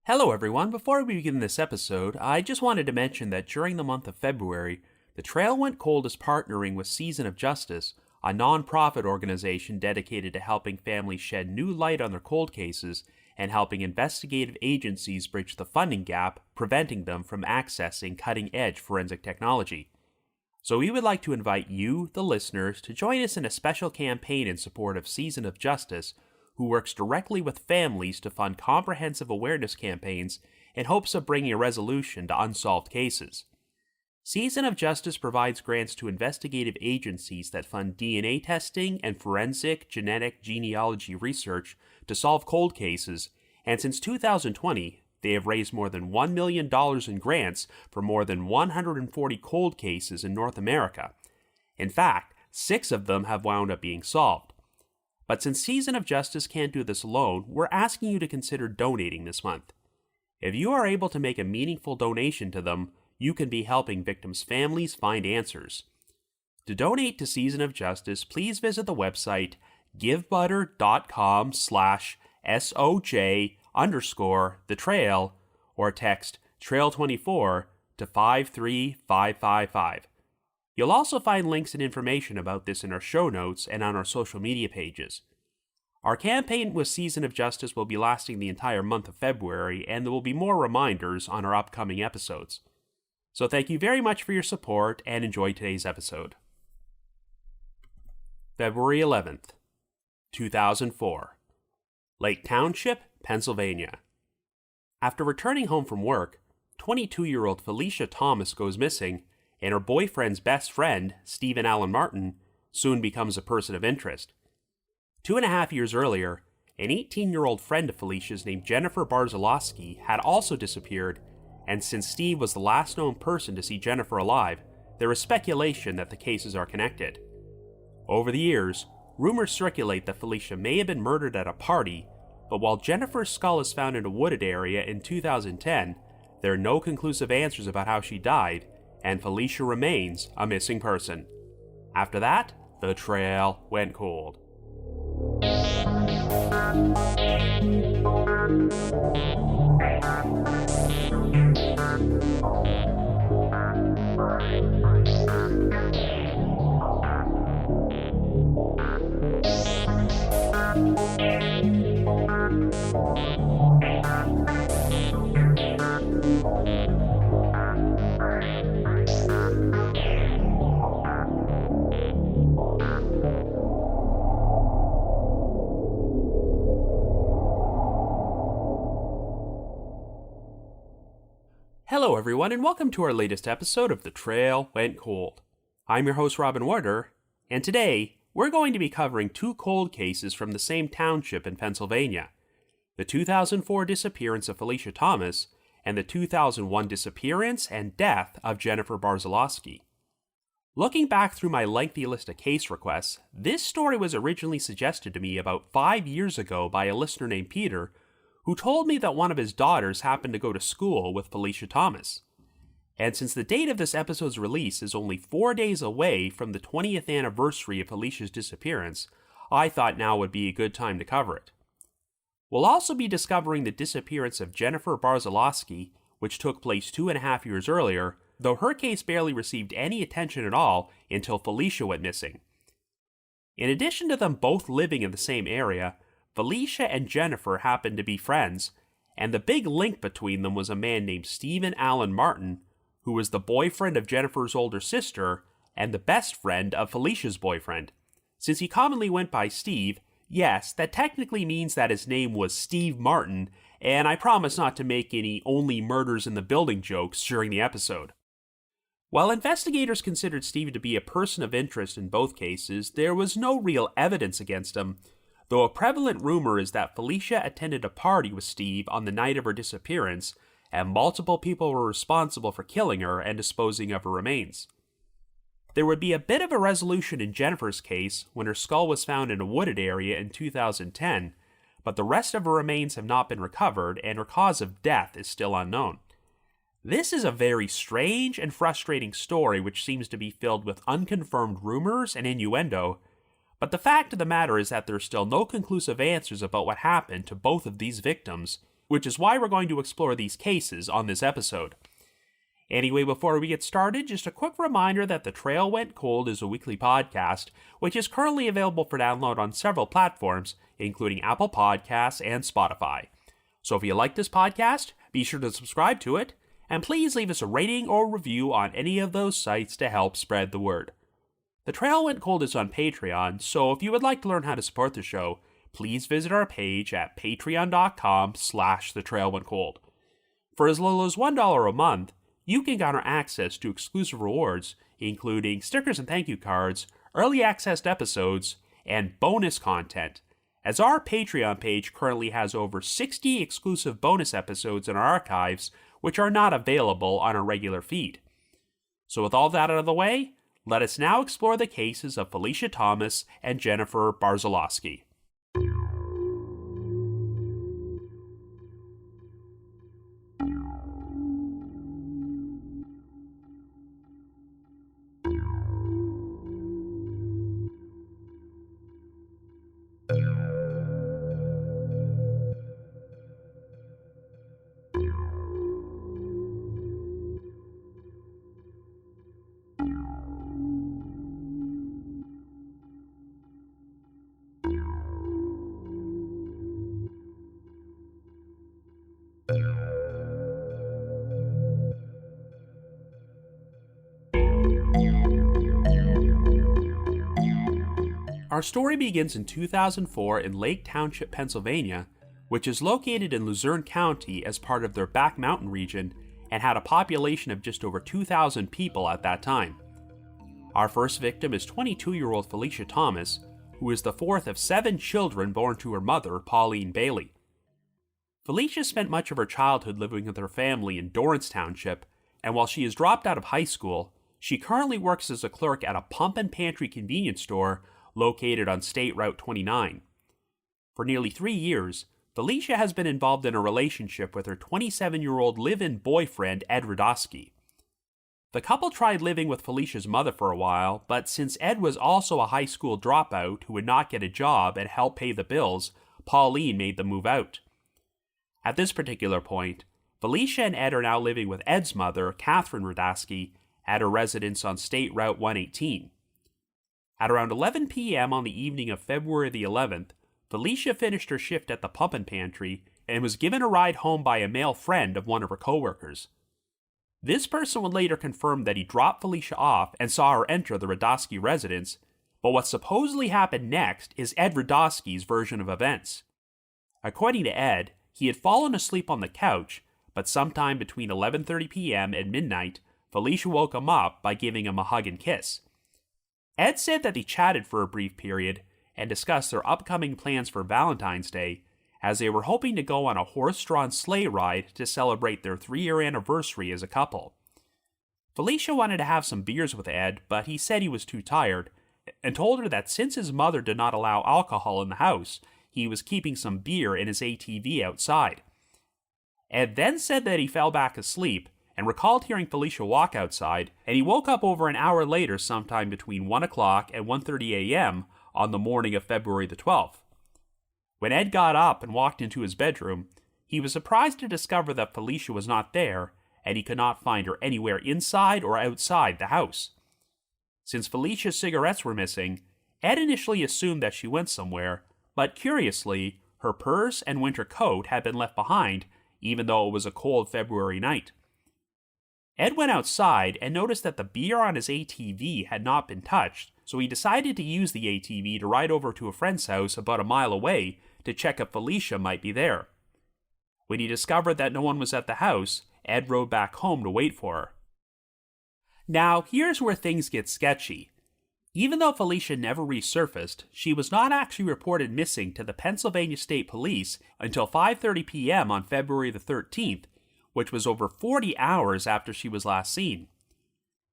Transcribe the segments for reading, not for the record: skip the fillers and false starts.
Hello everyone, before we begin this episode, I just wanted to mention that during the month of February, The Trail Went Cold is partnering with Season of Justice, a non-profit organization dedicated to helping families shed new light on their cold cases and helping investigative agencies bridge the funding gap, preventing them from accessing cutting-edge forensic technology. So we would like to invite you, the listeners, to join us in a special campaign in support of Season of Justice, who works directly with families to fund comprehensive awareness campaigns in hopes of bringing a resolution to unsolved cases. Season of Justice provides grants to investigative agencies that fund DNA testing and forensic genetic genealogy research to solve cold cases, and since 2020, they have raised more than $1 million in grants for more than 140 cold cases in North America. In fact, 6 of them have wound up being solved. But since Season of Justice can't do this alone, we're asking you to consider donating this month. If you are able to make a meaningful donation to them, you can be helping victims' families find answers. To donate to Season of Justice, please visit the website givebutter.com/SOJ_the-trail or text TRAIL24 to 53555. You'll also find links and information about this in our show notes and on our social media pages. Our campaign with Season of Justice will be lasting the entire month of February, and there will be more reminders on our upcoming episodes. So thank you very much for your support, and enjoy today's episode. February 11th, 2004. Lake Township, Pennsylvania. After returning home from work, 22-year-old Phylicia Thomas goes missing, and her boyfriend's best friend, Stephen Allen Martin, soon becomes a person of interest. 2.5 years earlier, an 18-year-old friend of Phylicia's named Jennifer Barziloski had also disappeared, and since Steve was the last known person to see Jennifer alive, there is speculation that the cases are connected. Over the years, rumors circulate that Phylicia may have been murdered at a party, but while Jennifer's skull is found in a wooded area in 2010, there are no conclusive answers about how she died, and Phylicia remains a missing person. After that, the trail went cold. Hello everyone, and welcome to our latest episode of The Trail Went Cold. I'm your host Robin Warder, and today we're going to be covering 2 cold cases from the same township in Pennsylvania: the 2004 disappearance of Phylicia Thomas and the 2001 disappearance and death of Jennifer Barziloski. Looking back through my lengthy list of case requests, this story was originally suggested to me about 5 years ago by a listener named Peter, who told me that one of his daughters happened to go to school with Phylicia Thomas. And since the date of this episode's release is only 4 days away from the 20th anniversary of Phylicia's disappearance, I thought now would be a good time to cover it. We'll also be discovering the disappearance of Jennifer Barziloski, which took place 2.5 years earlier, though her case barely received any attention at all until Phylicia went missing. In addition to them both living in the same area, Phylicia and Jennifer happened to be friends, and the big link between them was a man named Stephen Allen Martin, who was the boyfriend of Jennifer's older sister and the best friend of Phylicia's boyfriend. Since he commonly went by Steve, yes, that technically means that his name was Steve Martin, and I promise not to make any only murders in the building jokes during the episode. While investigators considered Steve to be a person of interest in both cases, there was no real evidence against him, though a prevalent rumor is that Phylicia attended a party with Steve on the night of her disappearance, and multiple people were responsible for killing her and disposing of her remains. There would be a bit of a resolution in Jennifer's case when her skull was found in a wooded area in 2010, but the rest of her remains have not been recovered and her cause of death is still unknown. This is a very strange and frustrating story which seems to be filled with unconfirmed rumors and innuendo, but the fact of the matter is that there are still no conclusive answers about what happened to both of these victims, which is why we're going to explore these cases on this episode. Anyway, before we get started, just a quick reminder that The Trail Went Cold is a weekly podcast, which is currently available for download on several platforms, including Apple Podcasts and Spotify. So if you like this podcast, be sure to subscribe to it, and please leave us a rating or review on any of those sites to help spread the word. The Trail Went Cold is on Patreon, so if you would like to learn how to support the show, please visit our page at patreon.com/thetrailwentcold. For as little as $1 a month, you can garner access to exclusive rewards, including stickers and thank you cards, early access to episodes, and bonus content, as our Patreon page currently has over 60 exclusive bonus episodes in our archives, which are not available on our regular feed. So with all that out of the way, let us now explore the cases of Phylicia Thomas and Jennifer Barziloski. Our story begins in 2004 in Lake Township, Pennsylvania, which is located in Luzerne County as part of their Back Mountain region and had a population of just over 2,000 people at that time. Our first victim is 22-year-old Phylicia Thomas, who is the fourth of 7 children born to her mother, Pauline Bailey. Phylicia spent much of her childhood living with her family in Dorrance Township, and while she has dropped out of high school, she currently works as a clerk at a pump and pantry convenience store located on State Route 29. For nearly 3 years, Phylicia has been involved in a relationship with her 27-year-old live-in boyfriend, Ed Radosky. The couple tried living with Phylicia's mother for a while, but since Ed was also a high school dropout who would not get a job and help pay the bills, Pauline made them move out. At this particular point, Phylicia and Ed are now living with Ed's mother, Catherine Radosky, at her residence on State Route 118. At around 11 p.m. on the evening of February the 11th, Phylicia finished her shift at the pump and pantry and was given a ride home by a male friend of one of her coworkers. This person would later confirm that he dropped Phylicia off and saw her enter the Radosky residence, but what supposedly happened next is Ed Radosky's version of events. According to Ed, he had fallen asleep on the couch, but sometime between 11:30 p.m. and midnight, Phylicia woke him up by giving him a hug and kiss. Ed said that they chatted for a brief period and discussed their upcoming plans for Valentine's Day, as they were hoping to go on a horse-drawn sleigh ride to celebrate their 3-year anniversary as a couple. Phylicia wanted to have some beers with Ed, but he said he was too tired, and told her that since his mother did not allow alcohol in the house, he was keeping some beer in his ATV outside. Ed then said that he fell back asleep, and recalled hearing Phylicia walk outside, and he woke up over an hour later sometime between 1 o'clock and 1:30 a.m. on the morning of February the 12th. When Ed got up and walked into his bedroom, he was surprised to discover that Phylicia was not there, and he could not find her anywhere inside or outside the house. Since Phylicia's cigarettes were missing, Ed initially assumed that she went somewhere, but curiously, her purse and winter coat had been left behind, even though it was a cold February night. Ed went outside and noticed that the beer on his ATV had not been touched, so he decided to use the ATV to ride over to a friend's house about a mile away to check if Phylicia might be there. When he discovered that no one was at the house, Ed rode back home to wait for her. Now, here's where things get sketchy. Even though Phylicia never resurfaced, she was not actually reported missing to the Pennsylvania State Police until 5:30 p.m. on February the 13th, which was over 40 hours after she was last seen.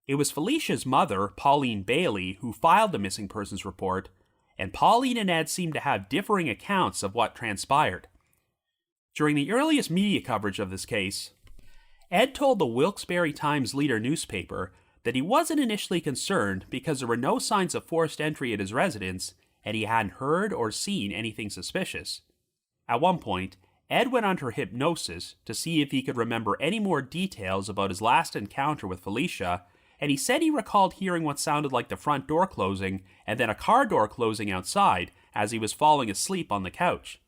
It was Phylicia's mother, Pauline Bailey, who filed the missing persons report, and Pauline and Ed seemed to have differing accounts of what transpired. During the earliest media coverage of this case, Ed told the Wilkes-Barre Times-Leader newspaper that he wasn't initially concerned because there were no signs of forced entry at his residence and he hadn't heard or seen anything suspicious. At one point, Ed went under hypnosis to see if he could remember any more details about his last encounter with Phylicia, and he said he recalled hearing what sounded like the front door closing and then a car door closing outside as he was falling asleep on the couch.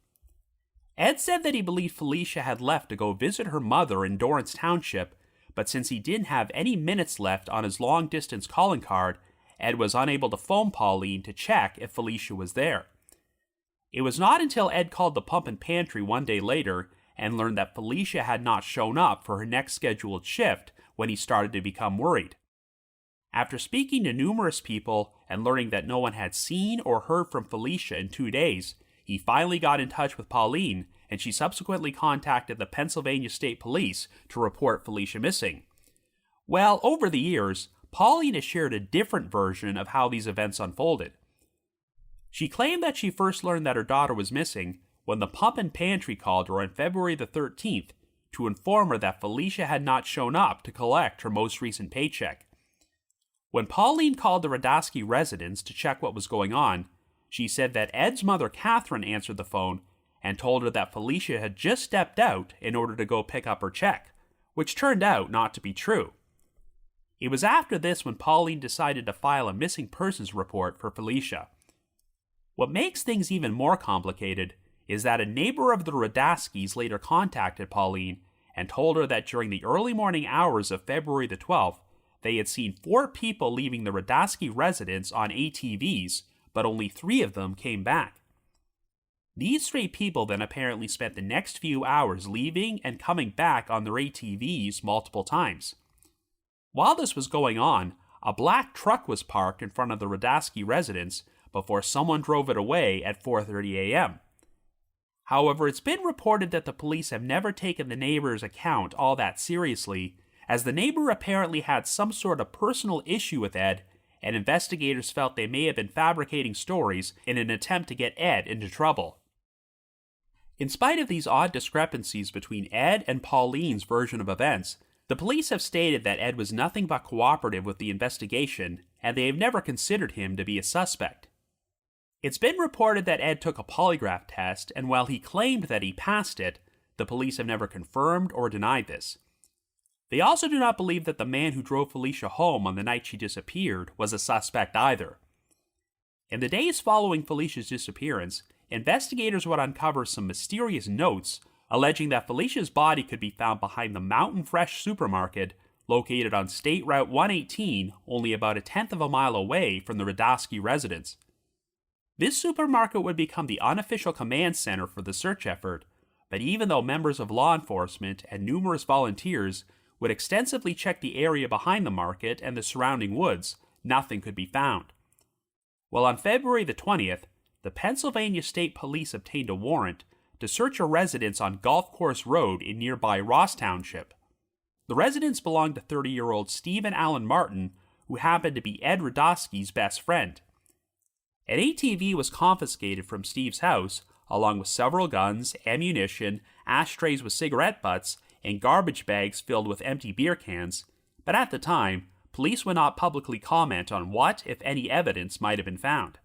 Ed said that he believed Phylicia had left to go visit her mother in Dorrance Township, but since he didn't have any minutes left on his long-distance calling card, Ed was unable to phone Pauline to check if Phylicia was there. It was not until Ed called the pump and pantry one day later and learned that Phylicia had not shown up for her next scheduled shift when he started to become worried. After speaking to numerous people and learning that no one had seen or heard from Phylicia in 2 days, he finally got in touch with Pauline, and she subsequently contacted the Pennsylvania State Police to report Phylicia missing. Well, over the years, Pauline has shared a different version of how these events unfolded. She claimed that she first learned that her daughter was missing when the pump and pantry called her on February the 13th to inform her that Phylicia had not shown up to collect her most recent paycheck. When Pauline called the Radoski residence to check what was going on, she said that Ed's mother Catherine answered the phone and told her that Phylicia had just stepped out in order to go pick up her check, which turned out not to be true. It was after this when Pauline decided to file a missing persons report for Phylicia. What makes things even more complicated is that a neighbor of the Radoskis later contacted Pauline and told her that during the early morning hours of February the 12th, they had seen 4 people leaving the Radoski residence on ATVs, but only 3 of them came back. These 3 people then apparently spent the next few hours leaving and coming back on their ATVs multiple times. While this was going on, a black truck was parked in front of the Radoski residence before someone drove it away at 4:30 a.m. However, it's been reported that the police have never taken the neighbor's account all that seriously, as the neighbor apparently had some sort of personal issue with Ed, and investigators felt they may have been fabricating stories in an attempt to get Ed into trouble. In spite of these odd discrepancies between Ed and Pauline's version of events, the police have stated that Ed was nothing but cooperative with the investigation, and they have never considered him to be a suspect. It's been reported that Ed took a polygraph test, and while he claimed that he passed it, the police have never confirmed or denied this. They also do not believe that the man who drove Phylicia home on the night she disappeared was a suspect either. In the days following Phylicia's disappearance, investigators would uncover some mysterious notes alleging that Phylicia's body could be found behind the Mountain Fresh supermarket located on State Route 118, only about 1/10 of a mile away from the Radoski residence. This supermarket would become the unofficial command center for the search effort, but even though members of law enforcement and numerous volunteers would extensively check the area behind the market and the surrounding woods, nothing could be found. Well, on February the 20th, the Pennsylvania State Police obtained a warrant to search a residence on Golf Course Road in nearby Ross Township. The residence belonged to 30-year-old Stephen Allen Martin, who happened to be Ed Radoski's best friend. An ATV was confiscated from Steve's house, along with several guns, ammunition, ashtrays with cigarette butts, and garbage bags filled with empty beer cans, but at the time, police would not publicly comment on what, if any, evidence might have been found.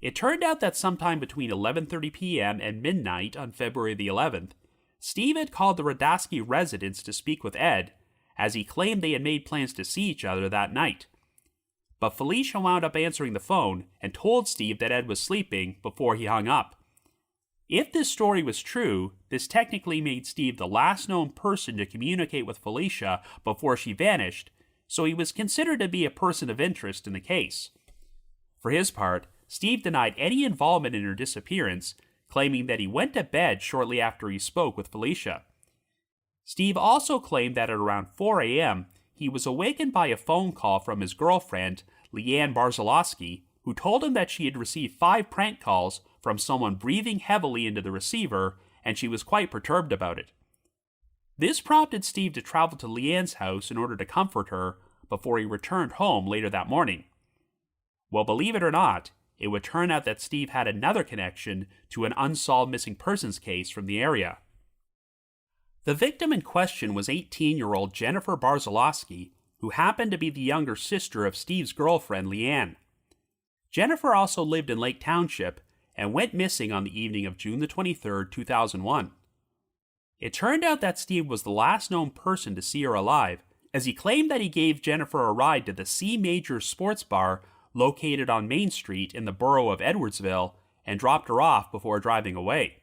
It turned out that sometime between 11:30 p.m. and midnight on February the 11th, Steve had called the Radoski residence to speak with Ed, as he claimed they had made plans to see each other that night. But Phylicia wound up answering the phone and told Steve that Ed was sleeping before he hung up. If this story was true, this technically made Steve the last known person to communicate with Phylicia before she vanished, so he was considered to be a person of interest in the case. For his part, Steve denied any involvement in her disappearance, claiming that he went to bed shortly after he spoke with Phylicia. Steve also claimed that at around 4 a.m., he was awakened by a phone call from his girlfriend, Jennifer Barziloski, who told him that she had received 5 prank calls from someone breathing heavily into the receiver, and she was quite perturbed about it. This prompted Steve to travel to Leanne's house in order to comfort her before he returned home later that morning. Well, believe it or not, it would turn out that Steve had another connection to an unsolved missing persons case from the area. The victim in question was 18-year-old Jennifer Barziloski, who happened to be the younger sister of Steve's girlfriend, Leanne. Jennifer also lived in Lake Township, and went missing on the evening of June the 23rd, 2001. It turned out that Steve was the last known person to see her alive, as he claimed that he gave Jennifer a ride to the C Major sports bar located on Main Street in the borough of Edwardsville and dropped her off before driving away.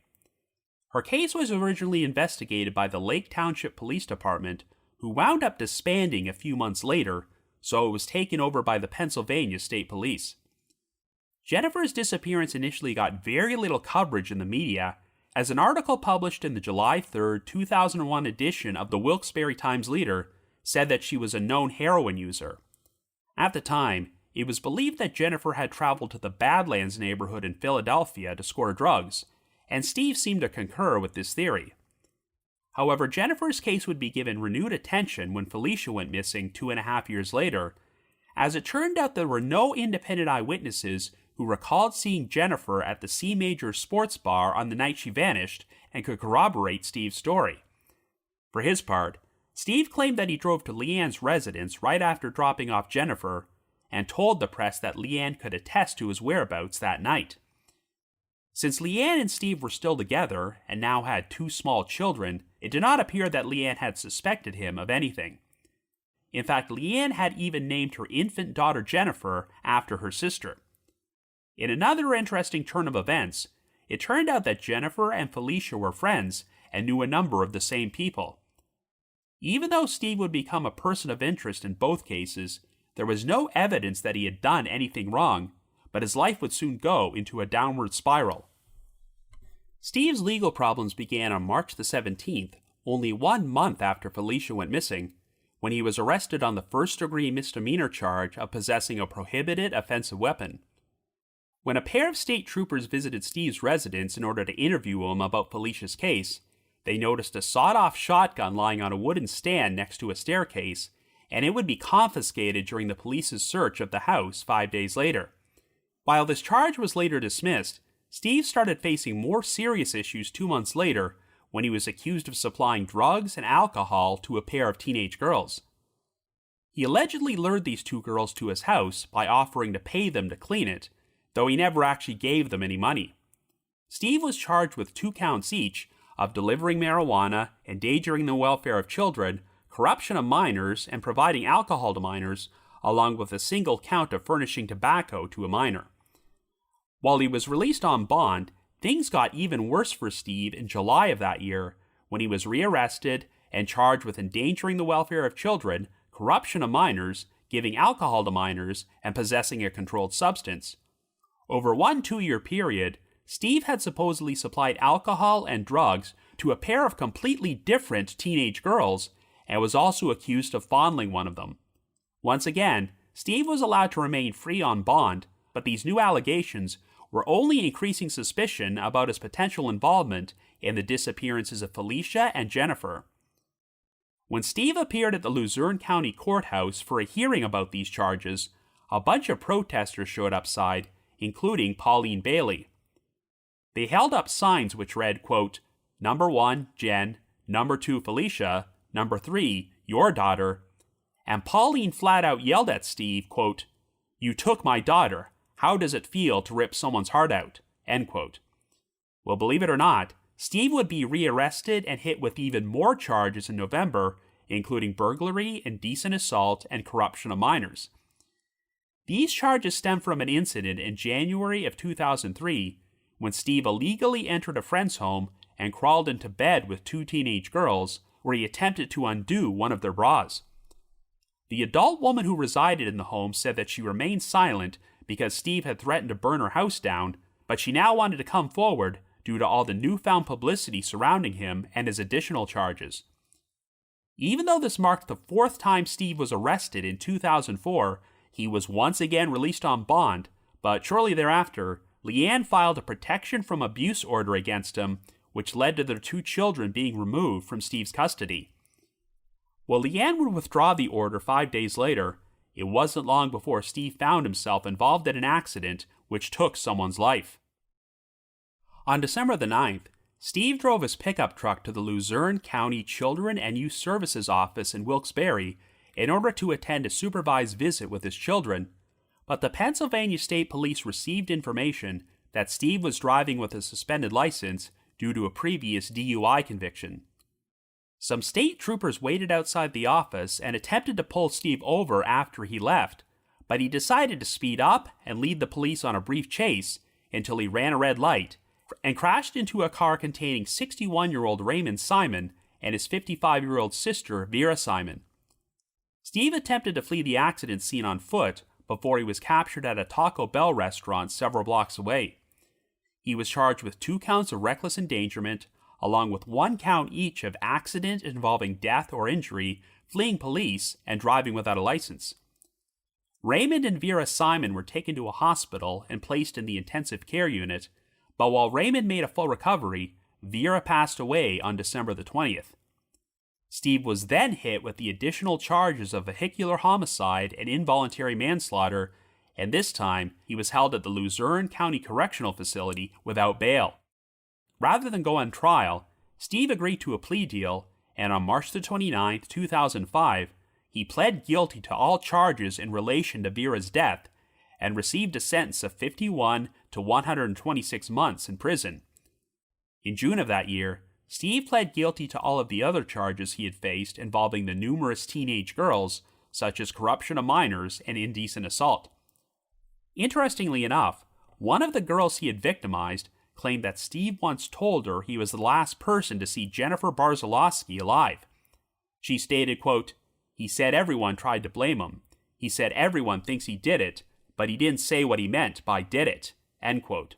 Her case was originally investigated by the Lake Township Police Department, who wound up disbanding a few months later, so it was taken over by the Pennsylvania State Police. Jennifer's disappearance initially got very little coverage in the media, as an article published in the July 3, 2001 edition of the Wilkes-Barre Times-Leader said that she was a known heroin user. At the time, it was believed that Jennifer had traveled to the Badlands neighborhood in Philadelphia to score drugs, and Steve seemed to concur with this theory. However, Jennifer's case would be given renewed attention when Phylicia went missing 2.5 years later, as it turned out there were no independent eyewitnesses who recalled seeing Jennifer at the C Major sports bar on the night she vanished and could corroborate Steve's story. For his part, Steve claimed that he drove to Leanne's residence right after dropping off Jennifer and told the press that Leanne could attest to his whereabouts that night. Since Leanne and Steve were still together and now had 2 small children, it did not appear that Leanne had suspected him of anything. In fact, Leanne had even named her infant daughter Jennifer after her sister. In another interesting turn of events, it turned out that Jennifer and Phylicia were friends and knew a number of the same people. Even though Steve would become a person of interest in both cases, there was no evidence that he had done anything wrong, but his life would soon go into a downward spiral. Steve's legal problems began on March the 17th, only 1 month after Phylicia went missing, when he was arrested on the first-degree misdemeanor charge of possessing a prohibited offensive weapon. When a pair of state troopers visited Steve's residence in order to interview him about Phylicia's case, they noticed a sawed-off shotgun lying on a wooden stand next to a staircase, and it would be confiscated during the police's search of the house 5 days later. While this charge was later dismissed, Steve started facing more serious issues 2 months later when he was accused of supplying drugs and alcohol to a pair of teenage girls. He allegedly lured these 2 girls to his house by offering to pay them to clean it, though he never actually gave them any money. Steve was charged with 2 counts each of delivering marijuana, endangering the welfare of children, corruption of minors, and providing alcohol to minors, along with a single count of furnishing tobacco to a minor. While he was released on bond, things got even worse for Steve in July of that year, when he was rearrested and charged with endangering the welfare of children, corruption of minors, giving alcohol to minors, and possessing a controlled substance. Over one 2-year period, Steve had supposedly supplied alcohol and drugs to a pair of completely different teenage girls, and was also accused of fondling one of them. Once again, Steve was allowed to remain free on bond, but these new allegations were only increasing suspicion about his potential involvement in the disappearances of Phylicia and Jennifer. When Steve appeared at the Luzerne County Courthouse for a hearing about these charges, a bunch of protesters showed upside, including Pauline Bailey. They held up signs which read, quote, "Number 1, Jen, Number 2, Phylicia, Number 3, your daughter," and Pauline flat out yelled at Steve, quote, "You took my daughter. How does it feel to rip someone's heart out?" End quote. Well, believe it or not, Steve would be rearrested and hit with even more charges in November, including burglary, indecent assault, and corruption of minors. These charges stem from an incident in January of 2003 when Steve illegally entered a friend's home and crawled into bed with 2 teenage girls, where he attempted to undo one of their bras. The adult woman who resided in the home said that she remained silent because Steve had threatened to burn her house down, but she now wanted to come forward due to all the newfound publicity surrounding him and his additional charges. Even though this marked the 4th time Steve was arrested in 2004, he was once again released on bond, but shortly thereafter, Leanne filed a protection from abuse order against him, which led to their 2 children being removed from Steve's custody. While Leanne would withdraw the order 5 days later, it wasn't long before Steve found himself involved in an accident which took someone's life. On December the 9th, Steve drove his pickup truck to the Luzerne County Children and Youth Services office in Wilkes-Barre in order to attend a supervised visit with his children, but the Pennsylvania State Police received information that Steve was driving with a suspended license due to a previous DUI conviction. Some state troopers waited outside the office and attempted to pull Steve over after he left, but he decided to speed up and lead the police on a brief chase until he ran a red light and crashed into a car containing 61-year-old Raymond Simon and his 55-year-old sister, Vera Simon. Steve attempted to flee the accident scene on foot before he was captured at a Taco Bell restaurant several blocks away. He was charged with 2 counts of reckless endangerment, along with 1 count each of accident involving death or injury, fleeing police, and driving without a license. Raymond and Vera Simon were taken to a hospital and placed in the intensive care unit, but while Raymond made a full recovery, Vera passed away on December the 20th. Steve was then hit with the additional charges of vehicular homicide and involuntary manslaughter, and this time he was held at the Luzerne County Correctional Facility without bail. Rather than go on trial, Steve agreed to a plea deal, and on March 29, 2005, he pled guilty to all charges in relation to Vera's death and received a sentence of 51 to 126 months in prison. In June of that year, Steve pled guilty to all of the other charges he had faced involving the numerous teenage girls, such as corruption of minors and indecent assault. Interestingly enough, one of the girls he had victimized claimed that Steve once told her he was the last person to see Jennifer Barziloski alive. She stated, quote, "He said everyone tried to blame him. He said everyone thinks he did it, but he didn't say what he meant by did it," end quote.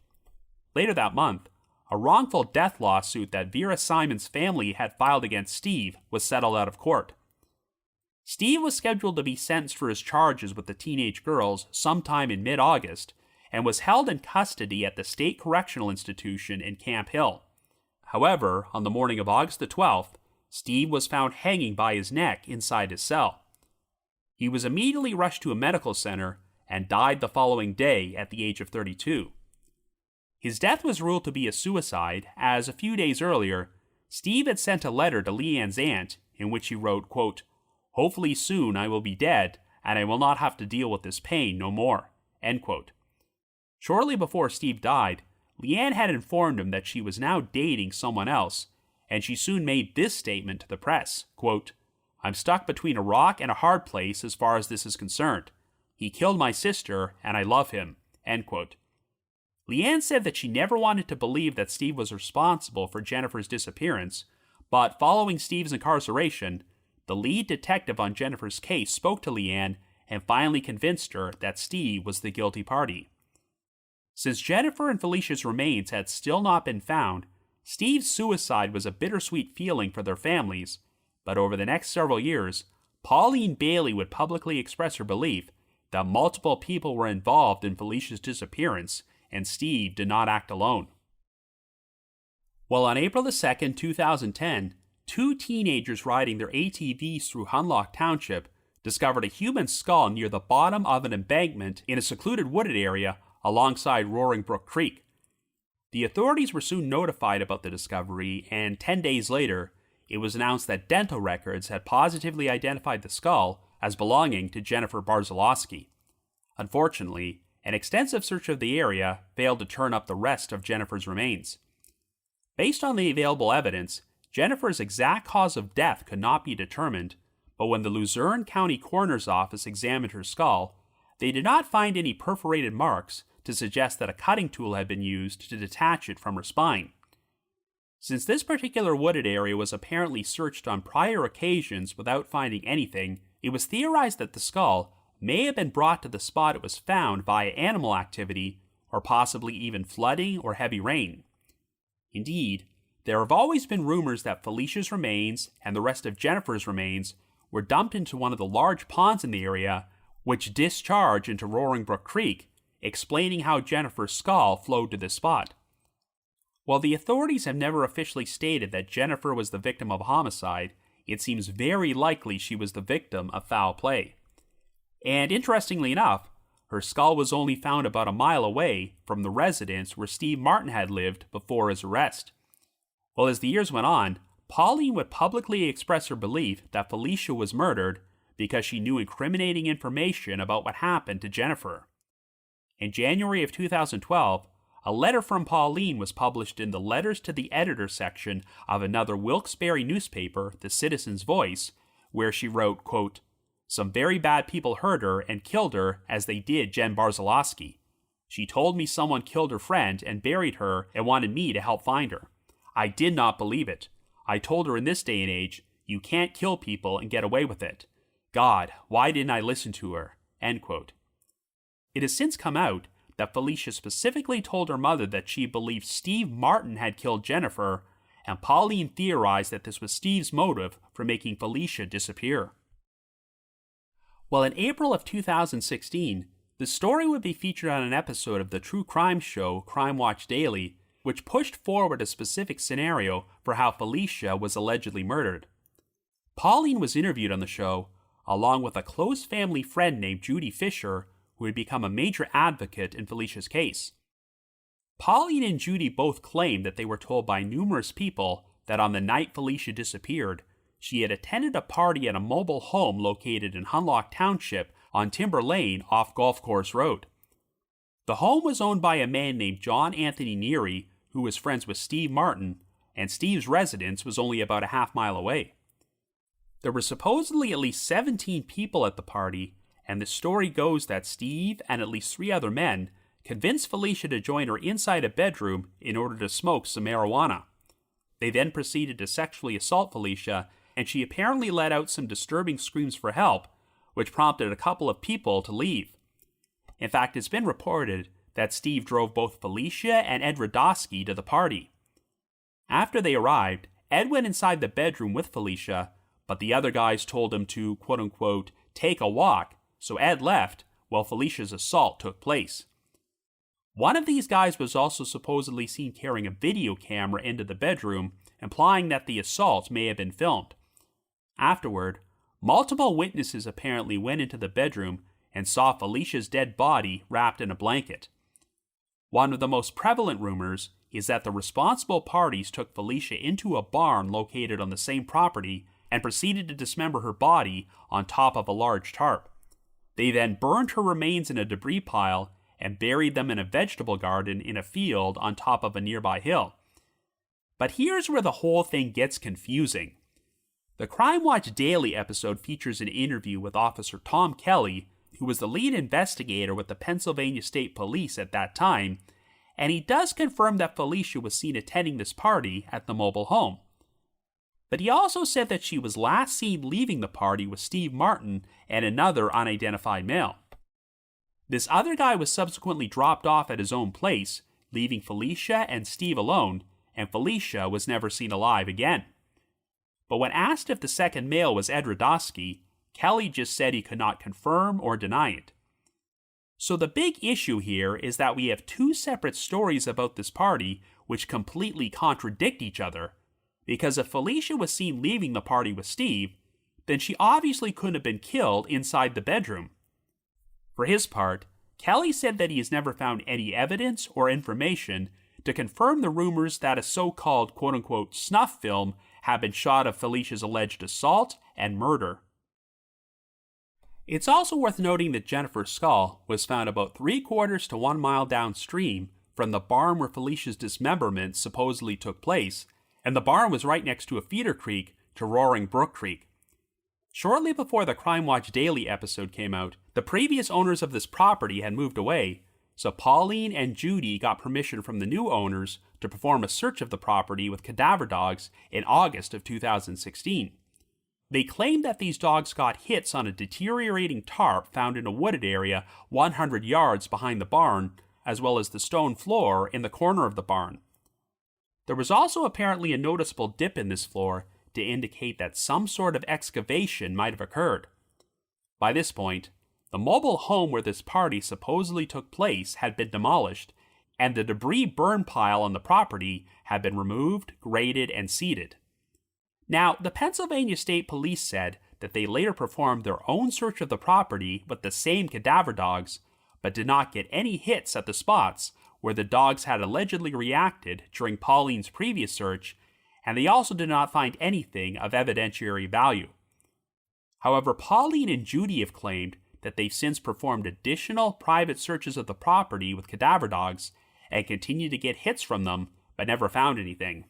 Later that month, a wrongful death lawsuit that Vera Simon's family had filed against Steve was settled out of court. Steve was scheduled to be sentenced for his charges with the teenage girls sometime in mid-August and was held in custody at the State Correctional Institution in Camp Hill. However, on the morning of August the 12th, Steve was found hanging by his neck inside his cell. He was immediately rushed to a medical center and died the following day at the age of 32. His death was ruled to be a suicide, as a few days earlier, Steve had sent a letter to Leanne's aunt in which he wrote, quote, "Hopefully soon I will be dead, and I will not have to deal with this pain no more," end quote. Shortly before Steve died, Leanne had informed him that she was now dating someone else, and she soon made this statement to the press, quote, "I'm stuck between a rock and a hard place as far as this is concerned. He killed my sister, and I love him," end quote. Leanne said that she never wanted to believe that Steve was responsible for Jennifer's disappearance, but following Steve's incarceration, the lead detective on Jennifer's case spoke to Leanne and finally convinced her that Steve was the guilty party. Since Jennifer and Phylicia's remains had still not been found, Steve's suicide was a bittersweet feeling for their families, but over the next several years, Pauline Bailey would publicly express her belief that multiple people were involved in Phylicia's disappearance and Steve did not act alone. Well, on April 2nd, 2010, 2 teenagers riding their ATVs through Hunlock Township discovered a human skull near the bottom of an embankment in a secluded wooded area alongside Roaring Brook Creek. The authorities were soon notified about the discovery, and 10 days later, it was announced that dental records had positively identified the skull as belonging to Jennifer Barziloski. Unfortunately, an extensive search of the area failed to turn up the rest of Jennifer's remains. Based on the available evidence, Jennifer's exact cause of death could not be determined, but when the Luzerne County Coroner's Office examined her skull, they did not find any perforated marks to suggest that a cutting tool had been used to detach it from her spine. Since this particular wooded area was apparently searched on prior occasions without finding anything, it was theorized that the skull may have been brought to the spot it was found via animal activity or possibly even flooding or heavy rain. Indeed, there have always been rumors that Phylicia's remains and the rest of Jennifer's remains were dumped into one of the large ponds in the area, which discharge into Roaring Brook Creek, explaining how Jennifer's skull flowed to this spot. While the authorities have never officially stated that Jennifer was the victim of a homicide, it seems very likely she was the victim of foul play. And interestingly enough, her skull was only found about a mile away from the residence where Steve Martin had lived before his arrest. Well, as the years went on, Pauline would publicly express her belief that Phylicia was murdered because she knew incriminating information about what happened to Jennifer. In January of 2012, a letter from Pauline was published in the Letters to the Editor section of another Wilkes-Barre newspaper, the Citizen's Voice, where she wrote, quote, "Some very bad people hurt her and killed her as they did Jen Barziloski. She told me someone killed her friend and buried her and wanted me to help find her. I did not believe it. I told her in this day and age, you can't kill people and get away with it. God, why didn't I listen to her?" End quote. It has since come out that Phylicia specifically told her mother that she believed Steve Martin had killed Jennifer, and Pauline theorized that this was Steve's motive for making Phylicia disappear. Well, in April of 2016, the story would be featured on an episode of the true crime show Crime Watch Daily, which pushed forward a specific scenario for how Phylicia was allegedly murdered. Pauline was interviewed on the show, along with a close family friend named Judy Fisher, who had become a major advocate in Phylicia's case. Pauline and Judy both claimed that they were told by numerous people that on the night Phylicia disappeared, she had attended a party at a mobile home located in Hunlock Township on Timber Lane off Golf Course Road. The home was owned by a man named John Anthony Neary, who was friends with Steve Martin, and Steve's residence was only about a half-mile away. There were supposedly at least 17 people at the party, and the story goes that Steve and at least 3 other men convinced Phylicia to join her inside a bedroom in order to smoke some marijuana. They then proceeded to sexually assault Phylicia, and she apparently let out some disturbing screams for help, which prompted a couple of people to leave. In fact, it's been reported that Steve drove both Phylicia and Ed Radosky to the party. After they arrived, Ed went inside the bedroom with Phylicia, but the other guys told him to, quote-unquote, take a walk, so Ed left while Phylicia's assault took place. One of these guys was also supposedly seen carrying a video camera into the bedroom, implying that the assault may have been filmed. Afterward, multiple witnesses apparently went into the bedroom and saw Phylicia's dead body wrapped in a blanket. One of the most prevalent rumors is that the responsible parties took Phylicia into a barn located on the same property and proceeded to dismember her body on top of a large tarp. They then burned her remains in a debris pile and buried them in a vegetable garden in a field on top of a nearby hill. But here's where the whole thing gets confusing. The Crime Watch Daily episode features an interview with Officer Tom Kelly, who was the lead investigator with the Pennsylvania State Police at that time, and he does confirm that Phylicia was seen attending this party at the mobile home. But he also said that she was last seen leaving the party with Steve Martin and another unidentified male. This other guy was subsequently dropped off at his own place, leaving Phylicia and Steve alone, and Phylicia was never seen alive again. But when asked if the second male was Ed Radosky, Kelly just said he could not confirm or deny it. So the big issue here is that we have 2 separate stories about this party which completely contradict each other, because if Phylicia was seen leaving the party with Steve, then she obviously couldn't have been killed inside the bedroom. For his part, Kelly said that he has never found any evidence or information to confirm the rumors that a so-called quote-unquote snuff film had been shot of Phylicia's alleged assault and murder. It's also worth noting that Jennifer's skull was found about 3/4 to 1 mile downstream from the barn where Phylicia's dismemberment supposedly took place, and the barn was right next to a feeder creek to Roaring Brook Creek. Shortly before the Crime Watch Daily episode came out, the previous owners of this property had moved away, so Pauline and Judy got permission from the new owners to perform a search of the property with cadaver dogs in August of 2016. They claimed that these dogs got hits on a deteriorating tarp found in a wooded area 100 yards behind the barn, as well as the stone floor in the corner of the barn. There was also apparently a noticeable dip in this floor to indicate that some sort of excavation might have occurred. By this point, the mobile home where this party supposedly took place had been demolished, and the debris burn pile on the property had been removed, graded, and seeded. Now, the Pennsylvania State Police said that they later performed their own search of the property with the same cadaver dogs, but did not get any hits at the spots where the dogs had allegedly reacted during Pauline's previous search, and they also did not find anything of evidentiary value. However, Pauline and Judy have claimed that they've since performed additional private searches of the property with cadaver dogs, and continued to get hits from them, but never found anything.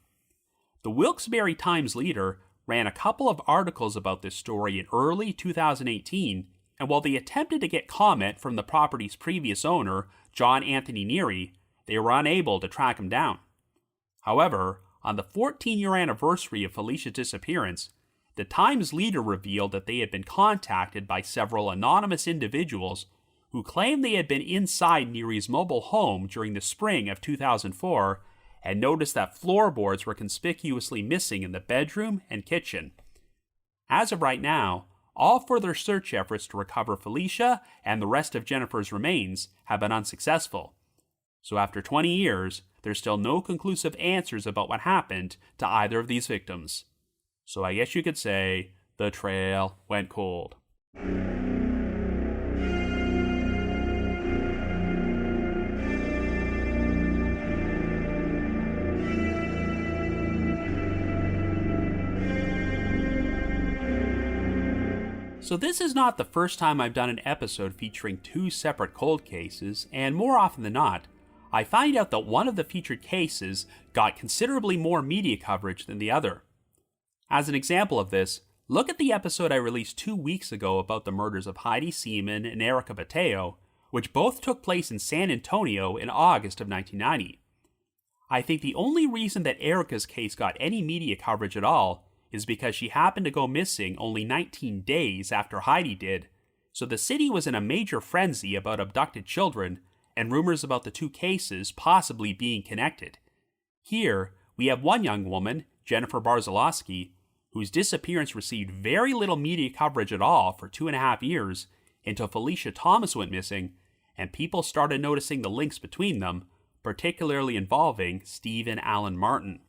The Wilkes-Barre Times-Leader ran a couple of articles about this story in early 2018, and while they attempted to get comment from the property's previous owner, John Anthony Neary, they were unable to track him down. However, on the 14-year anniversary of Phylicia's disappearance, the Times-Leader revealed that they had been contacted by several anonymous individuals who claimed they had been inside Neary's mobile home during the spring of 2004 and noticed that floorboards were conspicuously missing in the bedroom and kitchen. As of right now, all further search efforts to recover Phylicia and the rest of Jennifer's remains have been unsuccessful. So after 20 years, there's still no conclusive answers about what happened to either of these victims. So I guess you could say, the trail went cold. So this is not the first time I've done an episode featuring two separate cold cases, and more often than not, I find out that one of the featured cases got considerably more media coverage than the other. As an example of this, look at the episode I released 2 weeks ago about the murders of Heidi Seaman and Erica Bateo, which both took place in San Antonio in August of 1990. I think the only reason that Erica's case got any media coverage at all is because she happened to go missing only 19 days after Heidi did, so the city was in a major frenzy about abducted children and rumors about the two cases possibly being connected. Here, we have one young woman, Jennifer Barziloski, whose disappearance received very little media coverage at all for 2.5 years until Phylicia Thomas went missing, and people started noticing the links between them, particularly involving Steve and Alan Martin.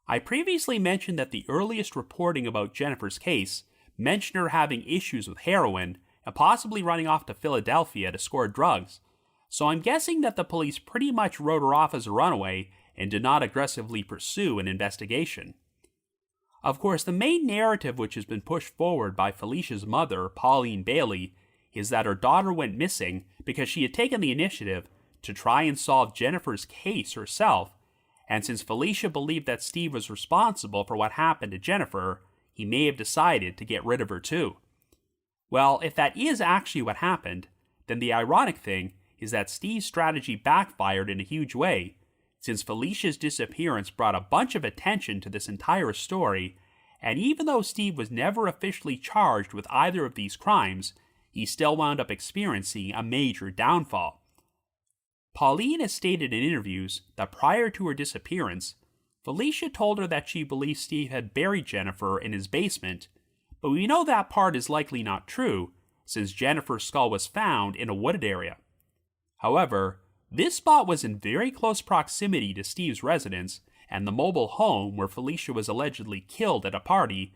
I previously mentioned that the earliest reporting about Jennifer's case mentioned her having issues with heroin and possibly running off to Philadelphia to score drugs, so I'm guessing that the police pretty much wrote her off as a runaway and did not aggressively pursue an investigation. Of course, the main narrative which has been pushed forward by Phylicia's mother, Pauline Bailey, is that her daughter went missing because she had taken the initiative to try and solve Jennifer's case herself, and since Phylicia believed that Steve was responsible for what happened to Jennifer, he may have decided to get rid of her too. Well, if that is actually what happened, then the ironic thing is that Steve's strategy backfired in a huge way, since Phylicia's disappearance brought a bunch of attention to this entire story, and even though Steve was never officially charged with either of these crimes, he still wound up experiencing a major downfall. Pauline has stated in interviews that prior to her disappearance, Phylicia told her that she believed Steve had buried Jennifer in his basement, but we know that part is likely not true, since Jennifer's skull was found in a wooded area. However, this spot was in very close proximity to Steve's residence and the mobile home where Phylicia was allegedly killed at a party,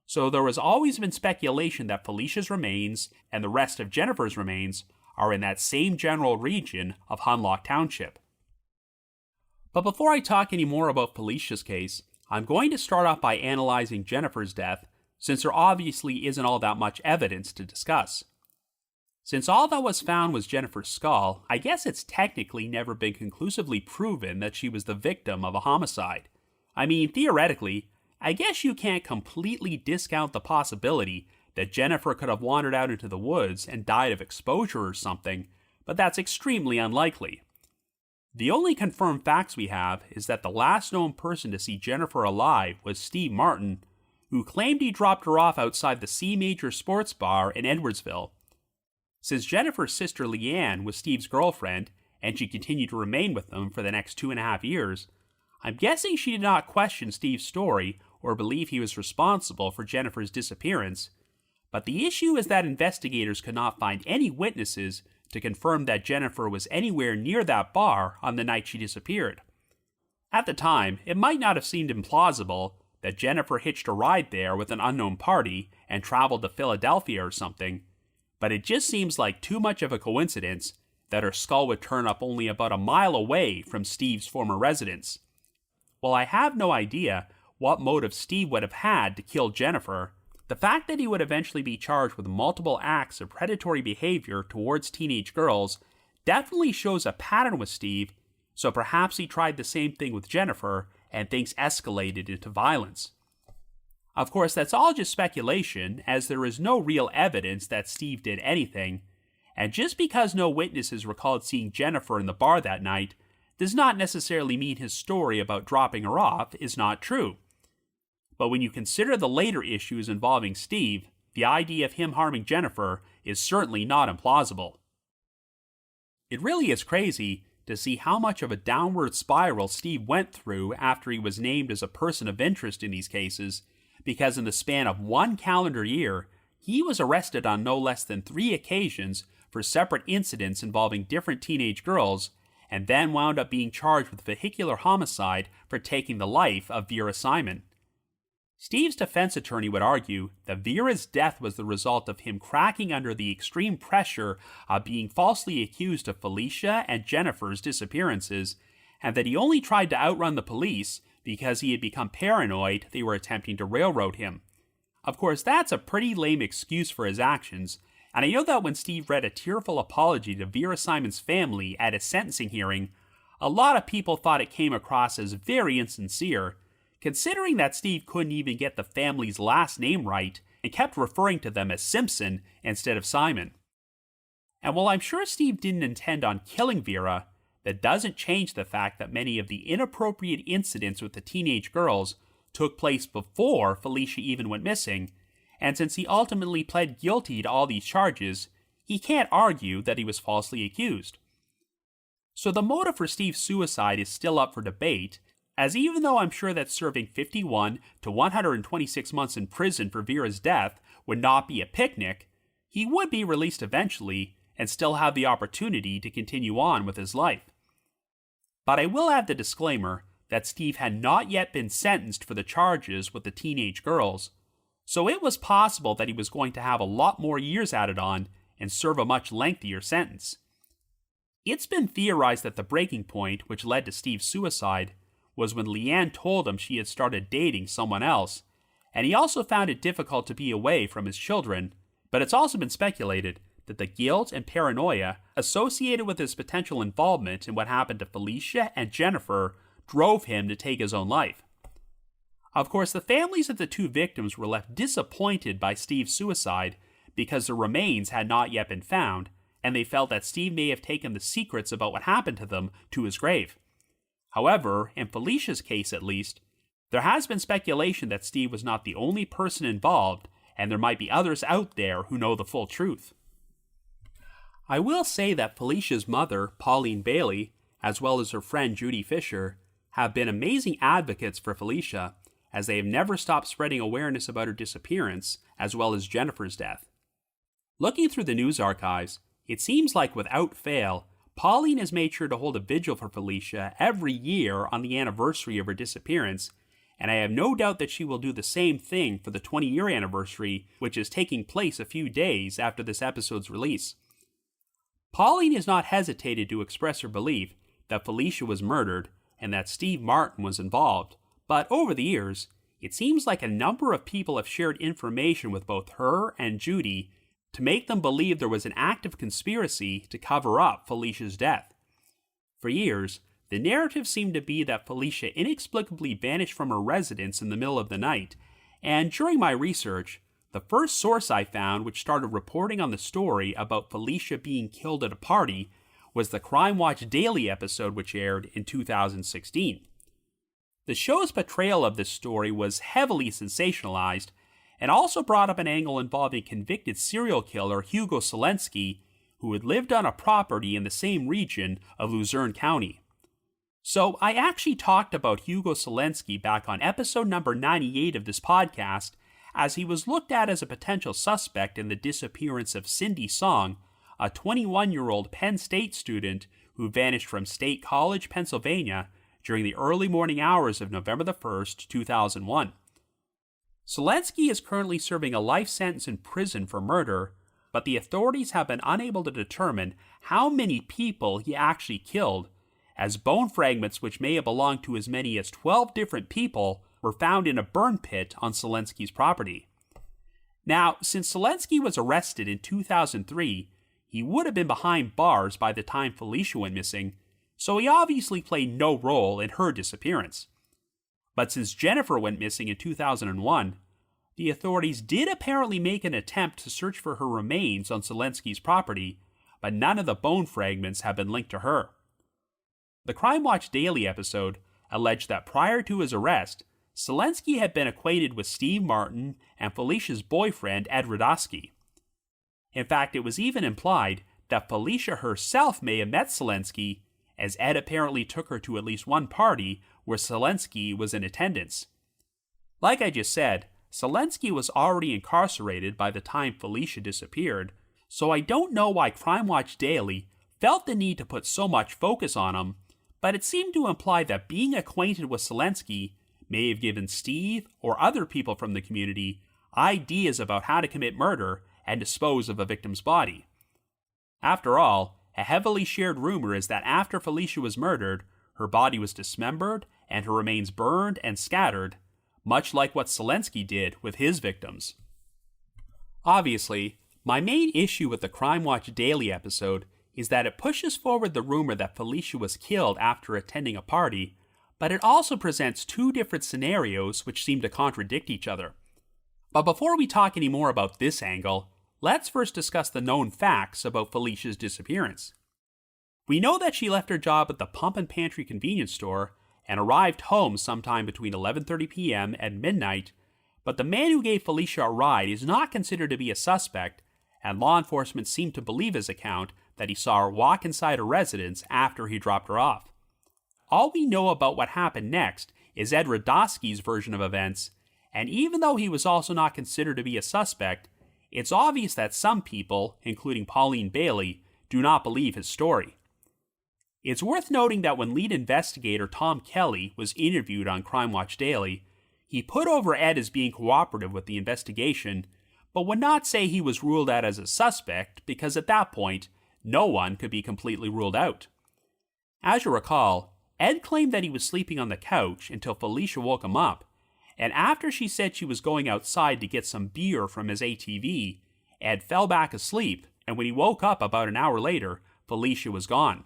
so there has always been speculation that Phylicia's remains and the rest of Jennifer's remains are in that same general region of Hunlock Township. But before I talk any more about Phylicia's case, I'm going to start off by analyzing Jennifer's death, since there obviously isn't all that much evidence to discuss. Since all that was found was Jennifer's skull, I guess it's technically never been conclusively proven that she was the victim of a homicide. I mean, theoretically, I guess you can't completely discount the possibility that Jennifer could have wandered out into the woods and died of exposure or something, but that's extremely unlikely. The only confirmed facts we have is that the last known person to see Jennifer alive was Steve Martin, who claimed he dropped her off outside the C Major Sports Bar in Edwardsville. Since Jennifer's sister Leanne was Steve's girlfriend, and she continued to remain with them for the next 2.5 years, I'm guessing she did not question Steve's story or believe he was responsible for Jennifer's disappearance. But the issue is that investigators could not find any witnesses to confirm that Jennifer was anywhere near that bar on the night she disappeared. At the time, it might not have seemed implausible that Jennifer hitched a ride there with an unknown party and traveled to Philadelphia or something, but it just seems like too much of a coincidence that her skull would turn up only about a mile away from Steve's former residence. While I have no idea what motive Steve would have had to kill Jennifer, the fact that he would eventually be charged with multiple acts of predatory behavior towards teenage girls definitely shows a pattern with Steve, So perhaps he tried the same thing with Jennifer, and things escalated into violence. Of course, that's all just speculation, as there is no real evidence that Steve did anything, and just because no witnesses recalled seeing Jennifer in the bar that night does not necessarily mean his story about dropping her off is not true. But when you consider the later issues involving Steve, the idea of him harming Jennifer is certainly not implausible. It really is crazy to see how much of a downward spiral Steve went through after he was named as a person of interest in these cases, because in the span of one calendar year, he was arrested on no less than 3 occasions for separate incidents involving different teenage girls, and then wound up being charged with vehicular homicide for taking the life of Vera Simon. Steve's defense attorney would argue that Vera's death was the result of him cracking under the extreme pressure of being falsely accused of Phylicia and Jennifer's disappearances, and that he only tried to outrun the police because he had become paranoid they were attempting to railroad him. Of course, that's a pretty lame excuse for his actions, and I know that when Steve read a tearful apology to Vera Simon's family at his sentencing hearing, a lot of people thought it came across as very insincere, considering that Steve couldn't even get the family's last name right and kept referring to them as Simpson instead of Simon. And while I'm sure Steve didn't intend on killing Vera, that doesn't change the fact that many of the inappropriate incidents with the teenage girls took place before Phylicia even went missing, and since he ultimately pled guilty to all these charges, he can't argue that he was falsely accused. So the motive for Steve's suicide is still up for debate, as even though I'm sure that serving 51 to 126 months in prison for Vera's death would not be a picnic, he would be released eventually and still have the opportunity to continue on with his life. But I will add the disclaimer that Steve had not yet been sentenced for the charges with the teenage girls, so it was possible that he was going to have a lot more years added on and serve a much lengthier sentence. It's been theorized that the breaking point which led to Steve's suicide was when Leanne told him she had started dating someone else, and he also found it difficult to be away from his children, but it's also been speculated that the guilt and paranoia associated with his potential involvement in what happened to Phylicia and Jennifer drove him to take his own life. Of course, the families of the 2 victims were left disappointed by Steve's suicide because the remains had not yet been found, and they felt that Steve may have taken the secrets about what happened to them to his grave. However, in Phylicia's case at least, there has been speculation that Steve was not the only person involved, and there might be others out there who know the full truth. I will say that Phylicia's mother, Pauline Bailey, as well as her friend Judy Fisher, have been amazing advocates for Phylicia, as they have never stopped spreading awareness about her disappearance, as well as Jennifer's death. Looking through the news archives, it seems like without fail, Pauline has made sure to hold a vigil for Phylicia every year on the anniversary of her disappearance, and I have no doubt that she will do the same thing for the 20-year anniversary, which is taking place a few days after this episode's release. Pauline has not hesitated to express her belief that Phylicia was murdered and that Steve Martin was involved, but over the years, it seems like a number of people have shared information with both her and Judy to make them believe there was an active conspiracy to cover up Phylicia's death. For years, the narrative seemed to be that Phylicia inexplicably vanished from her residence in the middle of the night, and during my research, the first source I found which started reporting on the story about Phylicia being killed at a party was the Crime Watch Daily episode which aired in 2016. The show's portrayal of this story was heavily sensationalized, and also brought up an angle involving convicted serial killer Hugo Selensky, who had lived on a property in the same region of Luzerne County. So I actually talked about Hugo Selensky back on episode number 98 of this podcast, as he was looked at as a potential suspect in the disappearance of Cindy Song, a 21-year-old Penn State student who vanished from State College, Pennsylvania, during the early morning hours of November 1st, 2001. Selensky is currently serving a life sentence in prison for murder, but the authorities have been unable to determine how many people he actually killed, as bone fragments which may have belonged to as many as 12 different people were found in a burn pit on Selensky's property. Now, since Selensky was arrested in 2003, he would have been behind bars by the time Phylicia went missing, so he obviously played no role in her disappearance. But since Jennifer went missing in 2001, the authorities did apparently make an attempt to search for her remains on Selensky's property, but none of the bone fragments have been linked to her. The Crime Watch Daily episode alleged that prior to his arrest, Selensky had been acquainted with Steve Martin and Phylicia's boyfriend Ed Radosky. In fact, it was even implied that Phylicia herself may have met Selensky, as Ed apparently took her to at least one party where Selensky was in attendance. Like I just said, Selensky was already incarcerated by the time Phylicia disappeared, so I don't know why Crime Watch Daily felt the need to put so much focus on him, but it seemed to imply that being acquainted with Selensky may have given Steve or other people from the community ideas about how to commit murder and dispose of a victim's body. After all, a heavily shared rumor is that after Phylicia was murdered, her body was dismembered and her remains burned and scattered, much like what Selensky did with his victims. Obviously, my main issue with the Crime Watch Daily episode is that it pushes forward the rumor that Phylicia was killed after attending a party, but it also presents two different scenarios which seem to contradict each other. But before we talk any more about this angle, let's first discuss the known facts about Phylicia's disappearance. We know that she left her job at the Pump and Pantry convenience store and arrived home sometime between 11:30 p.m. and midnight, but the man who gave Phylicia a ride is not considered to be a suspect, and law enforcement seem to believe his account that he saw her walk inside a residence after he dropped her off. All we know about what happened next is Ed Radosky's version of events, and even though he was also not considered to be a suspect, it's obvious that some people, including Pauline Bailey, do not believe his story. It's worth noting that when lead investigator Tom Kelly was interviewed on Crime Watch Daily, he put over Ed as being cooperative with the investigation, but would not say he was ruled out as a suspect because at that point, no one could be completely ruled out. As you recall, Ed claimed that he was sleeping on the couch until Phylicia woke him up, and after she said she was going outside to get some beer from his ATV, Ed fell back asleep, and when he woke up about an hour later, Phylicia was gone.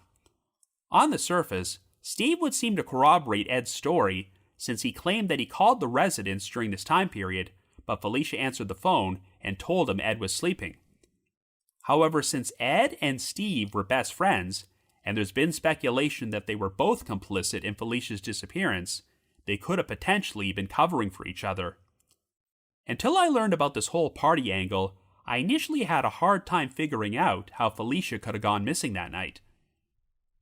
On the surface, Steve would seem to corroborate Ed's story, since he claimed that he called the residence during this time period, but Phylicia answered the phone and told him Ed was sleeping. However, since Ed and Steve were best friends, and there's been speculation that they were both complicit in Phylicia's disappearance, they could have potentially been covering for each other. Until I learned about this whole party angle, I initially had a hard time figuring out how Phylicia could have gone missing that night.